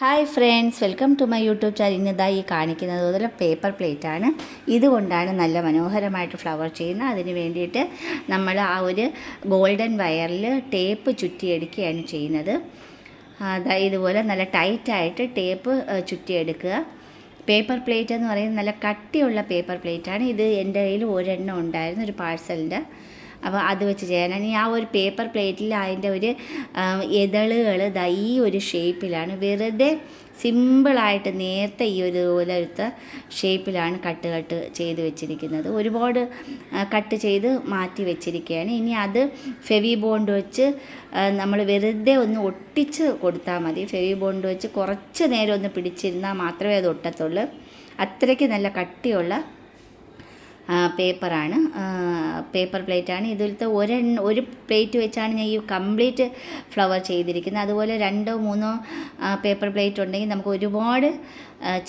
Hi friends, welcome to my YouTube channel. ഇന്നിതായി കാണിക്കുന്നത് പോലെ പേപ്പർ പ്ലേറ്റാണ്. ഇതുകൊണ്ടാണ് നല്ല മനോഹരമായിട്ട് ഫ്ലവർ ചെയ്യുന്നത്. അതിന് വേണ്ടിയിട്ട് നമ്മൾ ആ ഒരു ഗോൾഡൻ വയറിൽ ടേപ്പ് ചുറ്റിയെടുക്കുകയാണ് ചെയ്യുന്നത്. ഇതുപോലെ നല്ല ടൈറ്റായിട്ട് ടേപ്പ് ചുറ്റിയെടുക്കുക. പേപ്പർ പ്ലേറ്റ് എന്ന് പറയുന്നത് നല്ല കട്ടിയുള്ള പേപ്പർ പ്ലേറ്റാണ്. ഇത് എൻ്റെ കയ്യിൽ ഒരെണ്ണം ഉണ്ടായിരുന്നു, ഒരു പാഴ്സലിൻ്റെ. അപ്പോൾ അത് വെച്ച് ചെയ്യാനാണ്. ആ ഒരു പേപ്പർ പ്ലേറ്റിൽ അതിൻ്റെ ഒരു ഇതളുകൾ ഈ ഒരു ഷേപ്പിലാണ്, വെറുതെ സിമ്പിളായിട്ട് നേരത്തെ ഈ ഒരു പോലത്തെ ഷേപ്പിലാണ് കട്ട് ചെയ്ത് വെച്ചിരിക്കുന്നത്. ഒരുപാട് കട്ട് ചെയ്ത് മാറ്റി വെച്ചിരിക്കുകയാണ്. ഇനി അത് ഫെവി ബോണ്ട് വെച്ച് നമ്മൾ വെറുതെ ഒന്ന് ഒട്ടിച്ച് കൊടുത്താൽ മതി. ഫെവി ബോണ്ട് വെച്ച് കുറച്ച് നേരം ഒന്ന് പിടിച്ചിരുന്നാൽ മാത്രമേ അത് ഒട്ടത്തുള്ളൂ. അത്രയ്ക്ക് നല്ല കട്ടിയുള്ള പേപ്പറാണ്, പേപ്പർ പ്ലേറ്റാണ്. ഇതിലത്തെ ഒരു പ്ലേറ്റ് വെച്ചാണ് ഞാൻ ഈ കംപ്ലീറ്റ് ഫ്ലവർ ചെയ്തിരിക്കുന്നത്. അതുപോലെ 2-3 പേപ്പർ പ്ലേറ്റ് ഉണ്ടെങ്കിൽ നമുക്ക് ഒരുപാട്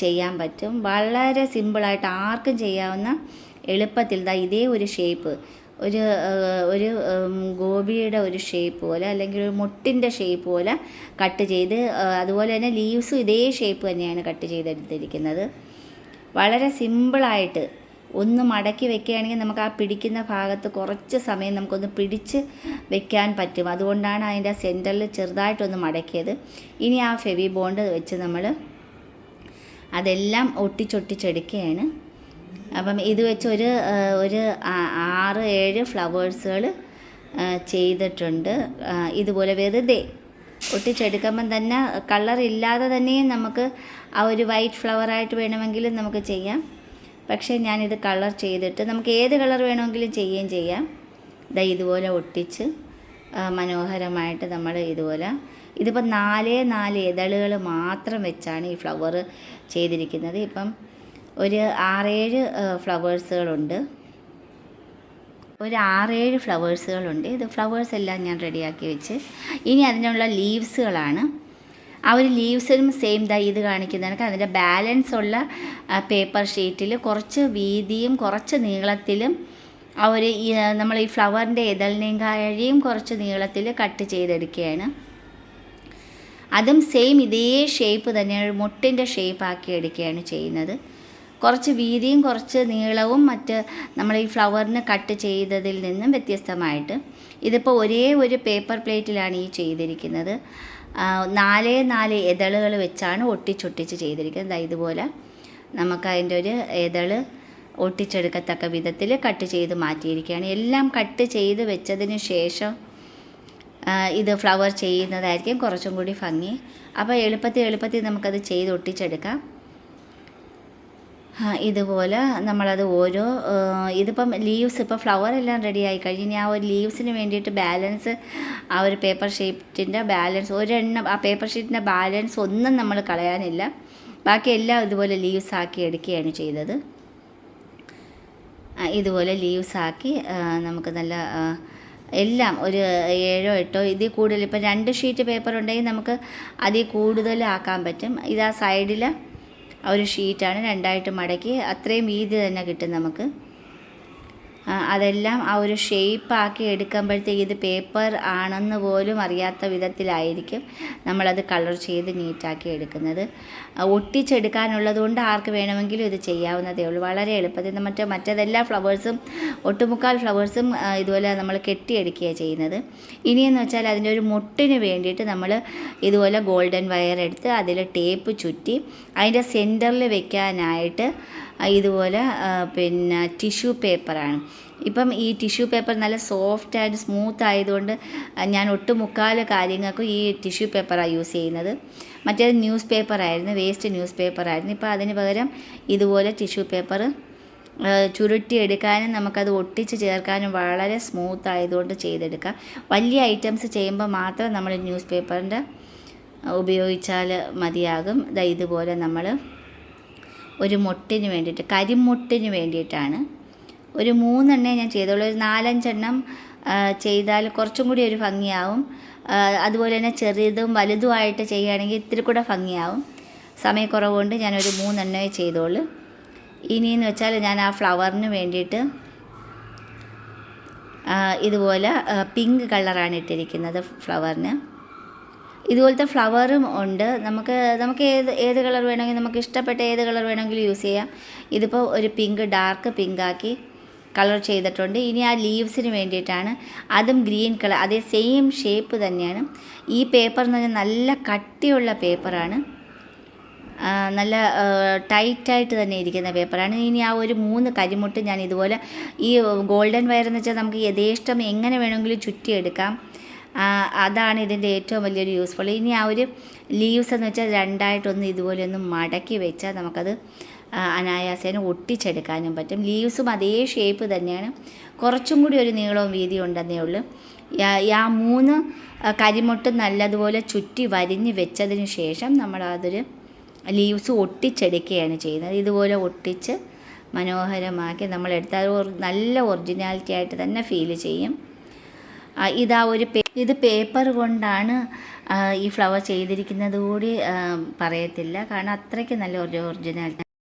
ചെയ്യാൻ പറ്റും. വളരെ സിമ്പിളായിട്ട് ആർക്കും ചെയ്യാവുന്ന എളുപ്പത്തിൽ ഇതേ ഒരു ഷേപ്പ്, ഒരു ഗോപിയുടെ ഒരു ഷേപ്പ് പോലെ, അല്ലെങ്കിൽ ഒരു മുട്ടിൻ്റെ ഷേപ്പ് പോലെ കട്ട് ചെയ്ത്, അതുപോലെ തന്നെ ലീവ്സും ഇതേ ഷേപ്പ് തന്നെയാണ് കട്ട് ചെയ്തെടുത്തിരിക്കുന്നത്. വളരെ സിമ്പിളായിട്ട് ഒന്ന് മടക്കി വെക്കുകയാണെങ്കിൽ നമുക്ക് ആ പിടിക്കുന്ന ഭാഗത്ത് കുറച്ച് സമയം നമുക്കൊന്ന് പിടിച്ച് വെക്കാൻ പറ്റും. അതുകൊണ്ടാണ് അതിൻ്റെ സെൻറ്ററിൽ ചെറുതായിട്ടൊന്ന് മടക്കിയത്. ഇനി ആ ഫെവി ബോണ്ട് വെച്ച് നമ്മൾ അതെല്ലാം ഒട്ടിച്ചൊട്ടിച്ചെടുക്കുകയാണ്. അപ്പം ഇത് വെച്ച് ഒരു 6-7 ഫ്ലവേഴ്സുകൾ ചെയ്തിട്ടുണ്ട്. ഇതുപോലെ വെറുതെ ഒട്ടിച്ചെടുക്കുമ്പം തന്നെ കളറില്ലാതെ തന്നെയും നമുക്ക് ആ ഒരു വൈറ്റ് ഫ്ലവറായിട്ട് വേണമെങ്കിലും നമുക്ക് ചെയ്യാം. പക്ഷേ ഞാനിത് കളർ ചെയ്തിട്ട് നമുക്ക് ഏത് കളർ വേണമെങ്കിലും ചെയ്യുകയും ചെയ്യാം. ഇതുപോലെ ഒട്ടിച്ച് മനോഹരമായിട്ട് നമ്മൾ ഇതിപ്പോൾ 4 ഇതളുകൾ മാത്രം വെച്ചാണ് ഈ ഫ്ലവർ ചെയ്തിരിക്കുന്നത്. ഇപ്പം ഒരു 6-7 ഫ്ലവേഴ്സുകളുണ്ട്. ഇത് ഫ്ലവേഴ്സ് എല്ലാം ഞാൻ റെഡിയാക്കി വെച്ച്, ഇനി അതിനുള്ള ലീവ്സുകളാണ്. ആ ഒരു ലീവ്സിനും സെയിം ഇത് കാണിക്കുന്നതാണ്. അതിൻ്റെ ബാലൻസ് ഉള്ള പേപ്പർ ഷീറ്റിൽ കുറച്ച് വീതിയും കുറച്ച് നീളത്തിലും നമ്മൾ ഈ ഫ്ലവറിൻ്റെ ഇതളിനെയും കായയും കുറച്ച് നീളത്തിൽ കട്ട് ചെയ്തെടുക്കുകയാണ്. അതും സെയിം ഇതേ ഷേപ്പ് തന്നെയാണ്, മുട്ടിൻ്റെ ഷേപ്പ് ആക്കി എടുക്കുകയാണ് ചെയ്യുന്നത്. കുറച്ച് വീതിയും കുറച്ച് നീളവും നമ്മൾ ഈ ഫ്ലവറിന് കട്ട് ചെയ്തതിൽ നിന്നും വ്യത്യസ്തമായിട്ട് ഇതിപ്പോൾ ഒരേ ഒരു പേപ്പർ പ്ലേറ്റിലാണ് ഈ ചെയ്തിരിക്കുന്നത്. 4 ഇതളുകൾ വെച്ചാണ് ഒട്ടിച്ചൊട്ടിച്ച് ചെയ്തിരിക്കുന്നത്. ഇതുപോലെ നമുക്ക് അതിൻ്റെ ഒരു ഇതള് ഒട്ടിച്ചെടുക്കത്തക്ക വിധത്തിൽ കട്ട് ചെയ്ത് മാറ്റിയിരിക്കുകയാണ്. എല്ലാം കട്ട് ചെയ്ത് വെച്ചതിന് ശേഷം ഇത് ഫ്ലവർ ചെയ്യുന്നതായിരിക്കും കുറച്ചും കൂടി ഭംഗി. അപ്പോൾ എളുപ്പത്തിൽ നമുക്കത് ചെയ്ത് ഒട്ടിച്ചെടുക്കാം. ഇതുപോലെ നമ്മളത് ഇതിപ്പം ലീവ്സ്, ഇപ്പോൾ ഫ്ലവർ എല്ലാം റെഡി ആയി കഴിഞ്ഞ് ആ ഒരു ലീവ്സിന് വേണ്ടിയിട്ട് ബാലൻസ്, ആ ഒരു പേപ്പർ ഷീറ്റിൻ്റെ ബാലൻസ് ആ പേപ്പർ ഷീറ്റിൻ്റെ ബാലൻസ് ഒന്നും നമ്മൾ കളയാനില്ല. ബാക്കി എല്ലാം ഇതുപോലെ ലീവ്സ് ആക്കി എടുക്കുകയാണ് ചെയ്തത്. ഇതുപോലെ ലീവ്സ് ആക്കി നമുക്ക് നല്ല എല്ലാം ഒരു 7-8 ഇതിൽ കൂടുതൽ, ഇപ്പം 2 ഷീറ്റ് പേപ്പർ ഉണ്ടെങ്കിൽ നമുക്ക് അതിൽ കൂടുതൽ ആക്കാൻ പറ്റും. ഇതാ സൈഡിൽ ആ ഒരു ഷീറ്റാണ് 2ആയിട്ട് മടക്കി, അത്രയും വീതി തന്നെ കിട്ടും നമുക്ക്. അതെല്ലാം ആ ഒരു ഷേപ്പാക്കി എടുക്കുമ്പോഴത്തേക്ക് ഇത് പേപ്പർ ആണെന്ന് പോലും അറിയാത്ത വിധത്തിലായിരിക്കും നമ്മളത് കളർ ചെയ്ത് നീറ്റാക്കി എടുക്കുന്നത്. ഒട്ടിച്ചെടുക്കാനുള്ളത് കൊണ്ട് ആർക്ക് വേണമെങ്കിലും ഇത് ചെയ്യാവുന്നതേ ഉള്ളൂ, വളരെ എളുപ്പത്തിൽ. മറ്റേതെല്ലാ ഫ്ലവേഴ്സും, ഒട്ടുമുക്കാൽ ഫ്ലവേഴ്സും ഇതുപോലെ നമ്മൾ കെട്ടിയെടുക്കുകയാണ് ചെയ്യുന്നത്. ഇനിയെന്ന് വെച്ചാൽ അതിൻ്റെ ഒരു മുട്ടിന് വേണ്ടിയിട്ട് നമ്മൾ ഇതുപോലെ ഗോൾഡൻ വയർ എടുത്ത് അതിൽ ടേപ്പ് ചുറ്റി അതിൻ്റെ സെൻറ്ററിൽ വെക്കാനായിട്ട് ഇതുപോലെ ടിഷ്യൂ പേപ്പറാണ്. ഇപ്പം ഈ ടിഷ്യൂ പേപ്പർ നല്ല സോഫ്റ്റ് ആൻഡ് സ്മൂത്ത് ആയതുകൊണ്ട് ഞാൻ ഒട്ടുമുക്കാൽ കാര്യങ്ങൾക്കും ഈ ടിഷ്യൂ പേപ്പറാണ് യൂസ് ചെയ്യുന്നത്. മറ്റേത് ന്യൂസ് പേപ്പറായിരുന്നു, വേസ്റ്റ് ന്യൂസ് പേപ്പറായിരുന്നു. ഇപ്പോൾ അതിന് പകരം ഇതുപോലെ ടിഷ്യൂ പേപ്പർ ചുരുട്ടിയെടുക്കാനും നമുക്കത് ഒട്ടിച്ച് ചേർക്കാനും വളരെ സ്മൂത്ത് ആയതുകൊണ്ട് ചെയ്തെടുക്കാം. വലിയ ഐറ്റംസ് ചെയ്യുമ്പോൾ മാത്രം നമ്മൾ ന്യൂസ് പേപ്പറിൻ്റെ ഉപയോഗിച്ചാൽ മതിയാകും. ഇതുപോലെ നമ്മൾ ഒരു മുട്ടിന് വേണ്ടിയിട്ട്, കരിമുട്ടിന് വേണ്ടിയിട്ടാണ് ഒരു 3 എണ്ണേ ഞാൻ ചെയ്തോളൂ. ഒരു 4-5 എണ്ണം ചെയ്താൽ കുറച്ചും കൂടി ഒരു ഭംഗിയാവും. അതുപോലെ തന്നെ ചെറുതും വലുതുമായിട്ട് ചെയ്യുകയാണെങ്കിൽ ഇത്തിരി കൂടെ ഭംഗിയാവും. സമയക്കുറവുകൊണ്ട് ഞാനൊരു 3 എണ്ണമേ ചെയ്തോളൂ. ഇനിയെന്ന് വെച്ചാൽ ഞാൻ ആ ഫ്ലവറിന് വേണ്ടിയിട്ട് ഇതുപോലെ പിങ്ക് കളറാണ് ഇട്ടിരിക്കുന്നത് ഫ്ലവറിന്. ഇതുപോലത്തെ ഫ്ലവറും ഉണ്ട്. നമുക്ക് ഏത് കളർ വേണമെങ്കിൽ, നമുക്ക് ഇഷ്ടപ്പെട്ട ഏത് കളർ വേണമെങ്കിലും യൂസ് ചെയ്യാം. ഇതിപ്പോൾ ഒരു പിങ്ക്, ഡാർക്ക് പിങ്കാക്കി കളർ ചെയ്തിട്ടുണ്ട്. ഇനി ആ ലീവ്സിന് വേണ്ടിയിട്ടാണ്, അതും ഗ്രീൻ കളർ, അതേ സെയിം ഷേപ്പ് തന്നെയാണ്. ഈ പേപ്പർ എന്ന് പറഞ്ഞാൽ നല്ല കട്ടിയുള്ള പേപ്പറാണ്, നല്ല ടൈറ്റായിട്ട് തന്നെ ഇരിക്കുന്ന പേപ്പറാണ്. ഇനി ആ ഒരു 3 കരിമുട്ട് ഞാൻ ഇതുപോലെ, ഈ ഗോൾഡൻ വയർ എന്ന് വെച്ചാൽ നമുക്ക് യഥേഷ്ടം എങ്ങനെ വേണമെങ്കിലും ചുറ്റിയെടുക്കാം. അതാണ് ഇതിൻ്റെ ഏറ്റവും വലിയൊരു യൂസ്ഫുൾ. ഇനി ആ ഒരു ലീവ്സ് എന്ന് വെച്ചാൽ രണ്ടായിട്ടൊന്ന് ഇതുപോലെ ഒന്ന് മടക്കി വെച്ചാൽ നമുക്കത് അനായാസേന ഒട്ടിച്ചെടുക്കാനും പറ്റും. ലീവ്സും അതേ ഷേപ്പ് തന്നെയാണ്, കുറച്ചും കൂടി ഒരു നീളവും വീതിയും ഉണ്ടെന്നേ ഉള്ളൂ. ആ 3 കരിമുട്ട് നല്ലതുപോലെ ചുറ്റി വരിഞ്ഞ് വെച്ചതിന് ശേഷം നമ്മൾ അതൊരു ലീവ്സ് ഒട്ടിച്ചെടുക്കുകയാണ് ചെയ്യുന്നത്. ഇതുപോലെ ഒട്ടിച്ച് മനോഹരമാക്കി നമ്മളെടുത്താൽ നല്ല ഒറിജിനാലിറ്റി ആയിട്ട് തന്നെ ഫീൽ ചെയ്യും. ഇത് പേപ്പർ കൊണ്ടാണ് ഈ ഫ്ലവർ ചെയ്തിരിക്കുന്നത് കൂടി പറയത്തില്ല, കാരണം അത്രയ്ക്ക് നല്ല ഒറിജിനാലിറ്റി.